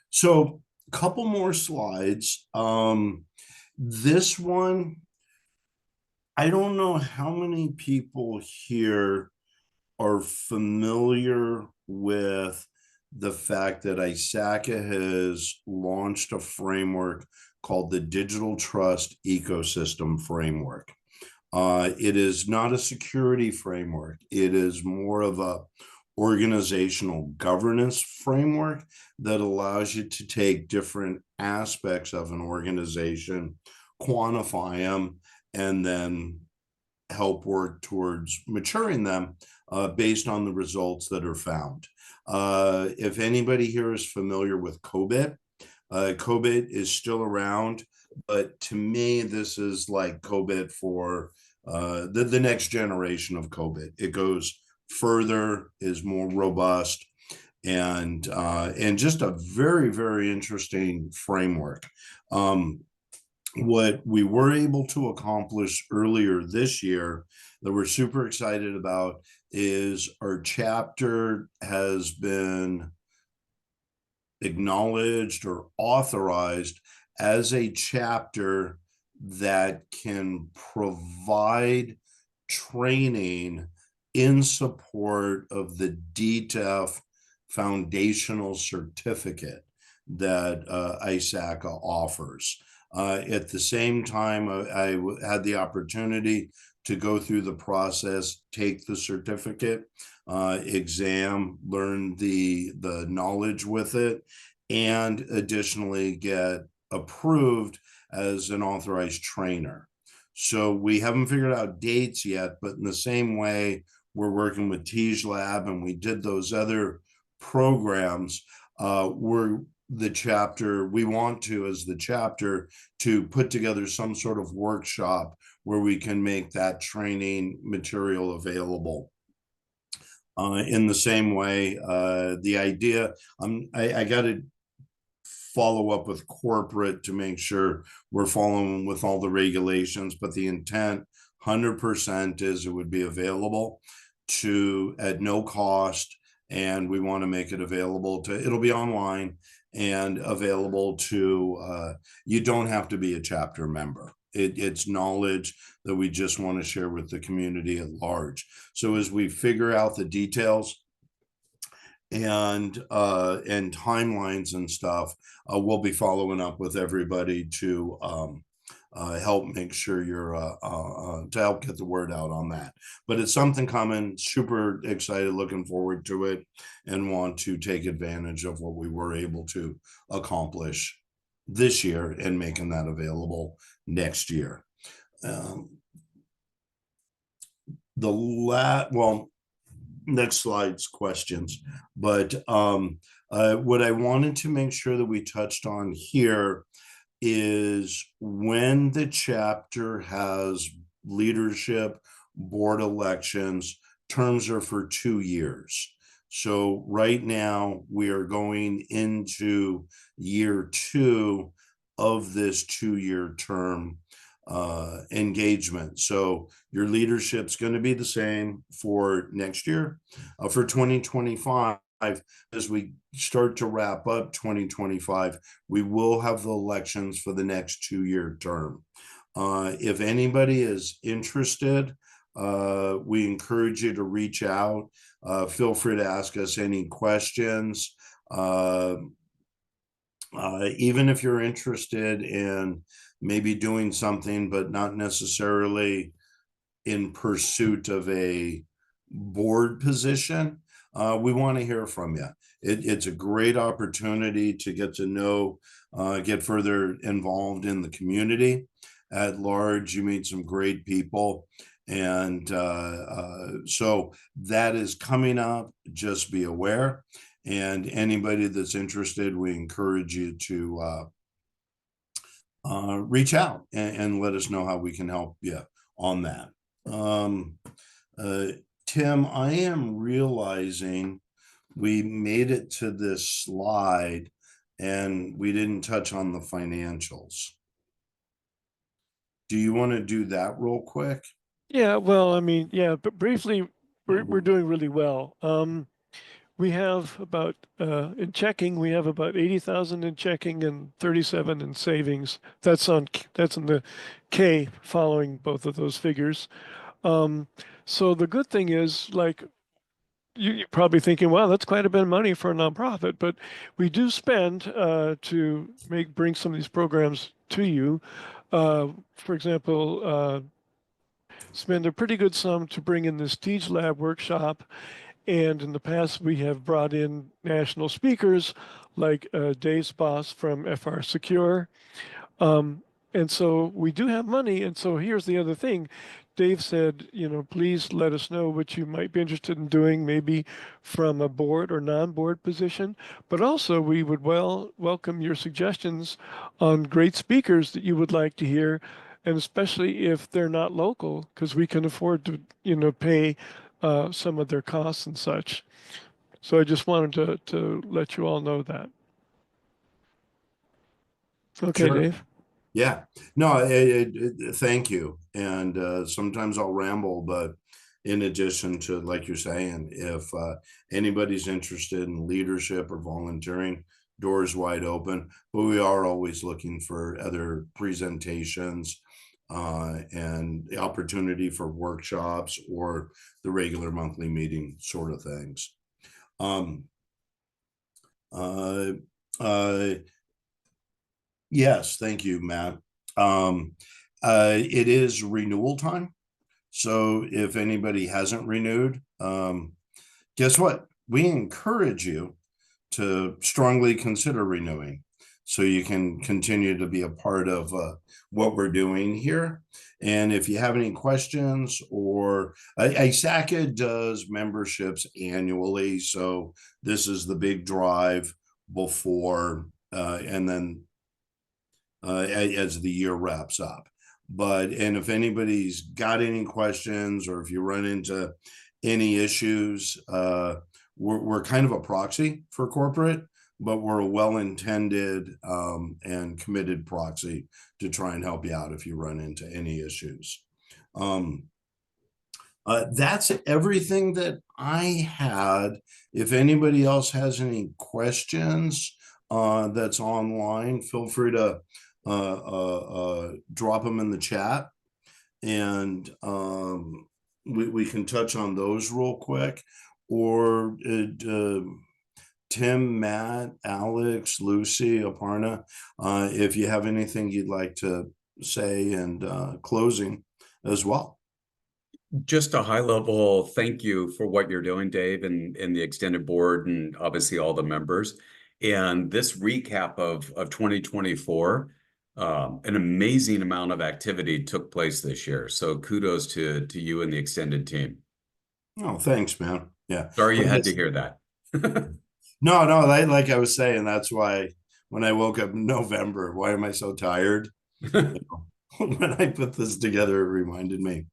So a couple more slides. This one, I don't know how many people here are familiar with the fact that ISACA has launched a framework called the Digital Trust Ecosystem Framework. It is not a security framework. It is more of a organizational governance framework that allows you to take different aspects of an organization, quantify them, and then help work towards maturing them based on the results that are found. If anybody here is familiar with COBIT, COBIT is still around, but to me, this is like COBIT for the next generation of COBIT. It goes further, is more robust, and just a very, very interesting framework. What we were able to accomplish earlier this year that we're super excited about is our chapter has been acknowledged or authorized as a chapter that can provide training in support of the DTEF foundational certificate that ISACA offers. At the same time, I had the opportunity to go through the process, take the certificate exam, learn the knowledge with it, and additionally get approved as an authorized trainer. So we haven't figured out dates yet, but in the same way we're working with Tej Lab and we did those other programs, we're the chapter, we want to, as the chapter, to put together some sort of workshop where we can make that training material available. In the same way, the idea, I got to follow up with corporate to make sure we're following with all the regulations, but the intent 100% is it would be available to at no cost, and we want to make it available to, it'll be online and available to, you don't have to be a chapter member. It's knowledge that we just want to share with the community at large. So as we figure out the details and timelines and stuff, we'll be following up with everybody to help make sure you're to help get the word out on that. But it's something coming, super excited, looking forward to it, and want to take advantage of what we were able to accomplish this year and making that available next year. Next slide's questions, but what I wanted to make sure that we touched on here is when the chapter has leadership board elections, terms are for 2 years. So right now we are going into year 2 of this 2-year term engagement. So your leadership's going to be the same for next year. For 2025, as we start to wrap up 2025, we will have the elections for the next 2-year term. If anybody is interested, we encourage you to reach out. Feel free to ask us any questions. Even if you're interested in maybe doing something, but not necessarily in pursuit of a board position, we want to hear from you. It's a great opportunity to get to know, get further involved in the community at large. You meet some great people. And so that is coming up. Just be aware. And anybody that's interested, we encourage you to reach out and let us know how we can help you on that. Tim, I am realizing we made it to this slide and we didn't touch on the financials. Do you want to do that real quick? Yeah, well, I mean, yeah, but briefly, we're doing really well. We have about in checking, we have about 80,000 in checking and 37 in savings. That's in the K following both of those figures. So the good thing is, like, you're probably thinking, wow, that's quite a bit of money for a nonprofit, but we do spend to bring some of these programs to you. For example, spend a pretty good sum to bring in this Tej Lab workshop. And in the past, we have brought in national speakers like Dave's boss from FR Secure. And so we do have money. And so here's the other thing. Dave said, please let us know what you might be interested in doing, maybe from a board or non-board position. But also, we would welcome your suggestions on great speakers that you would like to hear, and especially if they're not local, because we can afford to, pay some of their costs and such. So I just wanted to let you all know that. Okay, Sure. Dave. Yeah, no, thank you. And sometimes I'll ramble, but in addition to, like you're saying, if anybody's interested in leadership or volunteering, doors wide open. But we are always looking for other presentations and the opportunity for workshops or the regular monthly meeting sort of things. Yes, thank you, Matt. It is renewal time. So if anybody hasn't renewed, guess what? We encourage you to strongly consider renewing. so you can continue to be a part of what we're doing here. And if you have any questions, or ISACA does memberships annually, so this is the big drive before and then as the year wraps up. And if anybody's got any questions, or if you run into any issues, we're kind of a proxy for corporate, but we're a well-intended and committed proxy to try and help you out if you run into any issues. That's everything that I had. If anybody else has any questions that's online, feel free to drop them in the chat, and we can touch on those real quick. Or Tim, Matt, Alex, Lucy, Aparna, if you have anything you'd like to say, and closing as well. Just a high level thank you for what you're doing, Dave, and the extended board, and obviously all the members. And this recap of 2024, an amazing amount of activity took place this year. So kudos to you and the extended team. Oh, thanks, man. Yeah. Sorry you had to hear that. No, like I was saying, that's why when I woke up in November, why am I so tired? When I put this together, it reminded me.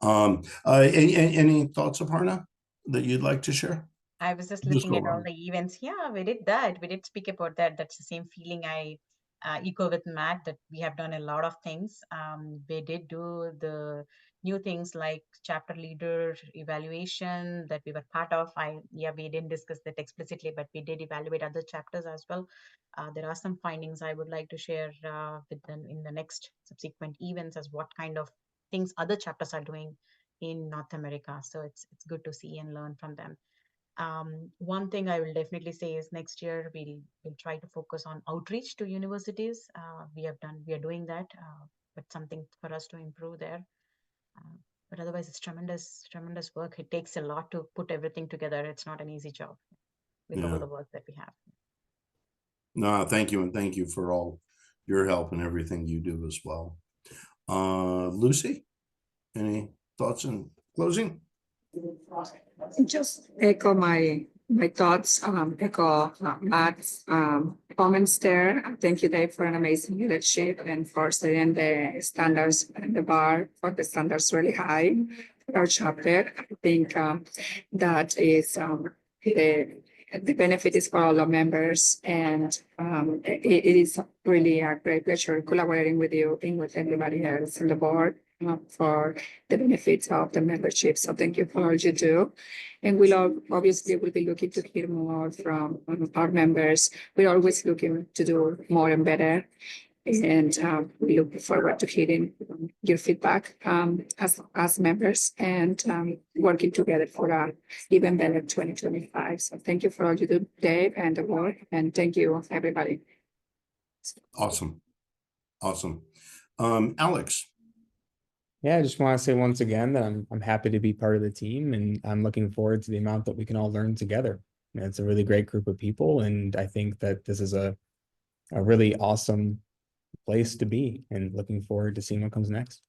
Any thoughts, Aparna, that you'd like to share? I was just looking at all the events. Yeah, we did that. We did speak about that. That's the same feeling I echo with Matt, that we have done a lot of things. We did do the new things like chapter leader evaluation that we were part of. We didn't discuss that explicitly, but we did evaluate other chapters as well. There are some findings I would like to share with them in the next subsequent events, as what kind of things other chapters are doing in North America. So it's good to see and learn from them. One thing I will definitely say is next year we'll try to focus on outreach to universities. We are doing that, but something for us to improve there. But otherwise, it's tremendous work. It takes a lot to put everything together. It's not an easy job with all the work that we have. No, thank you, and thank you for all your help and everything you do as well. Lucy, any thoughts in closing? Just echo my thoughts, echo Matt's comments there. Thank you, Dave, for an amazing leadership and for setting the standards and the bar for the standards really high for our chapter. I think that is the benefit is for all the members, and it is really a great pleasure collaborating with you and with everybody else on the board for the benefits of the membership. So thank you for all you do. And we'll obviously be looking to hear more from our members. We're always looking to do more and better. And we look forward to hearing your feedback as members, and working together for an even better 2025. So thank you for all you do, Dave, and the board, and thank you, everybody. Awesome. Alex. Yeah, I just want to say once again that I'm happy to be part of the team, and I'm looking forward to the amount that we can all learn together. It's a really great group of people, and I think that this is a really awesome place to be, and looking forward to seeing what comes next.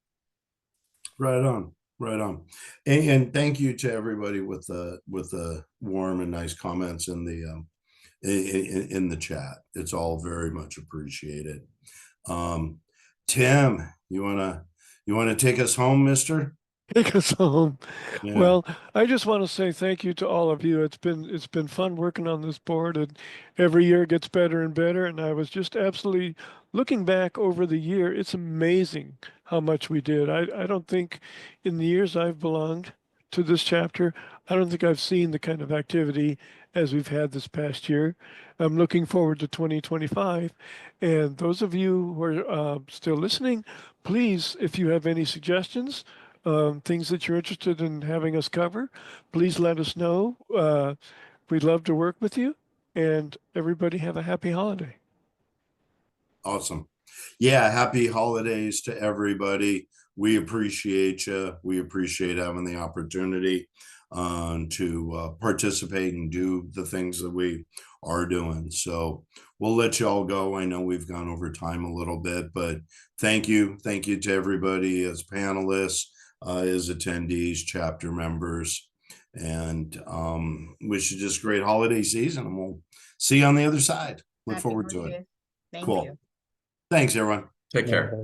Right on. And thank you to everybody with the warm and nice comments in the chat. It's all very much appreciated. Tim, you wanna take us home, mister? Take us home. Yeah. Well, I just want to say thank you to all of you. It's been fun working on this board, and every year it gets better and better. And I was just absolutely looking back over the year. It's amazing how much we did. I don't think in the years I've belonged to this chapter, I don't think I've seen the kind of activity as we've had this past year. I'm looking forward to 2025. And those of you who are still listening, please, if you have any suggestions, things that you're interested in having us cover, please let us know. We'd love to work with you, and everybody have a happy holiday. Awesome. Yeah, happy holidays to everybody. We appreciate you. We appreciate having the opportunity. to participate and do the things that we are doing. So we'll let you all go. I know we've gone over time a little bit, but thank you to everybody as panelists, as attendees, chapter members, and wish you just great holiday season, and we'll see you on the other side. Look Happy forward to it. holidays. Thank Cool. you. Thanks, everyone. Take care. Yeah.